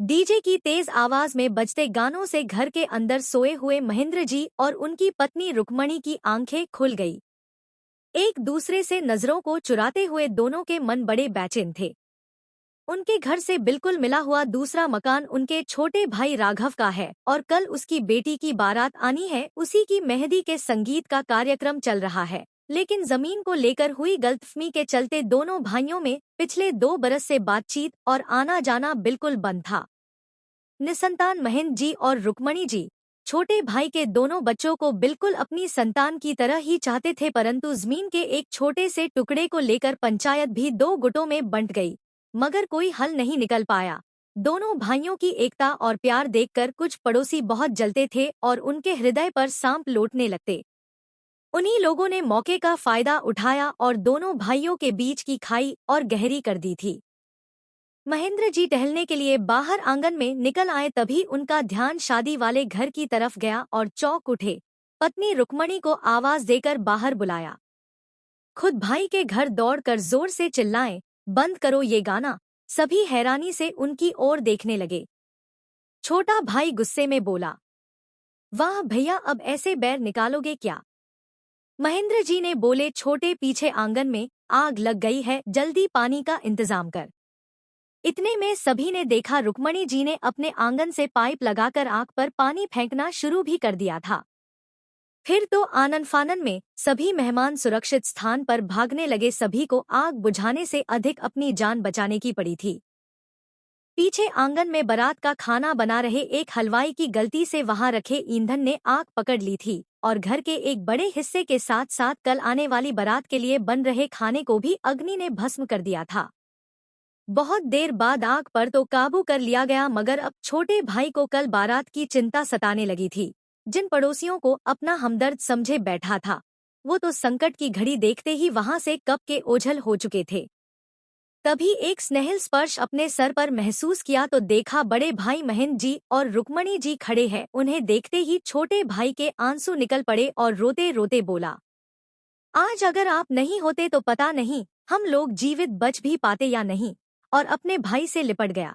DJ की तेज आवाज में बजते गानों से घर के अंदर सोए हुए महेंद्र जी और उनकी पत्नी रुक्मणी की आंखें खुल गई। एक दूसरे से नजरों को चुराते हुए दोनों के मन बड़े बेचैन थे। उनके घर से बिल्कुल मिला हुआ दूसरा मकान उनके छोटे भाई राघव का है और कल उसकी बेटी की बारात आनी है। उसी की मेहंदी के संगीत का कार्यक्रम चल रहा है, लेकिन जमीन को लेकर हुई गलतफहमी के चलते दोनों भाइयों में पिछले 2 बरस से बातचीत और आना जाना बिल्कुल बंद था। निसंतान महेंद्र जी और रुक्मणी जी छोटे भाई के दोनों बच्चों को बिल्कुल अपनी संतान की तरह ही चाहते थे, परंतु जमीन के एक छोटे से टुकड़े को लेकर पंचायत भी 2 गुटों में बंट गई, मगर कोई हल नहीं निकल पाया। दोनों भाइयों की एकता और प्यार देखकर कुछ पड़ोसी बहुत जलते थे और उनके हृदय पर सांप लौटने लगते। उन्हीं लोगों ने मौके का फायदा उठाया और दोनों भाइयों के बीच की खाई और गहरी कर दी थी। महेंद्र जी टहलने के लिए बाहर आंगन में निकल आए, तभी उनका ध्यान शादी वाले घर की तरफ गया और चौंक उठे। पत्नी रुक्मणी को आवाज देकर बाहर बुलाया। खुद भाई के घर दौड़कर जोर से चिल्लाए, बंद करो ये गाना। सभी हैरानी से उनकी ओर देखने लगे। छोटा भाई गुस्से में बोला, वाह भैया, अब ऐसे बैर निकालोगे क्या? महेंद्र जी ने बोले, छोटे पीछे आंगन में आग लग गई है, जल्दी पानी का इंतजाम कर। इतने में सभी ने देखा रुक्मणी जी ने अपने आंगन से पाइप लगाकर आग पर पानी फेंकना शुरू भी कर दिया था। फिर तो आनन फानन में सभी मेहमान सुरक्षित स्थान पर भागने लगे। सभी को आग बुझाने से अधिक अपनी जान बचाने की पड़ी थी। पीछे आंगन में बारात का खाना बना रहे एक हलवाई की गलती से वहां रखे ईंधन ने आग पकड़ ली थी और घर के एक बड़े हिस्से के साथ साथ कल आने वाली बारात के लिए बन रहे खाने को भी अग्नि ने भस्म कर दिया था। बहुत देर बाद आग पर तो काबू कर लिया गया, मगर अब छोटे भाई को कल बारात की चिंता सताने लगी थी। जिन पड़ोसियों को अपना हमदर्द समझे बैठा था, वो तो संकट की घड़ी देखते ही वहां से कब के ओझल हो चुके थे। तभी एक स्नेहिल स्पर्श अपने सर पर महसूस किया तो देखा बड़े भाई महेंद्र जी और रुक्मणी जी खड़े हैं। उन्हें देखते ही छोटे भाई के आंसू निकल पड़े और रोते रोते बोला, आज अगर आप नहीं होते तो पता नहीं हम लोग जीवित बच भी पाते या नहीं, और अपने भाई से लिपट गया।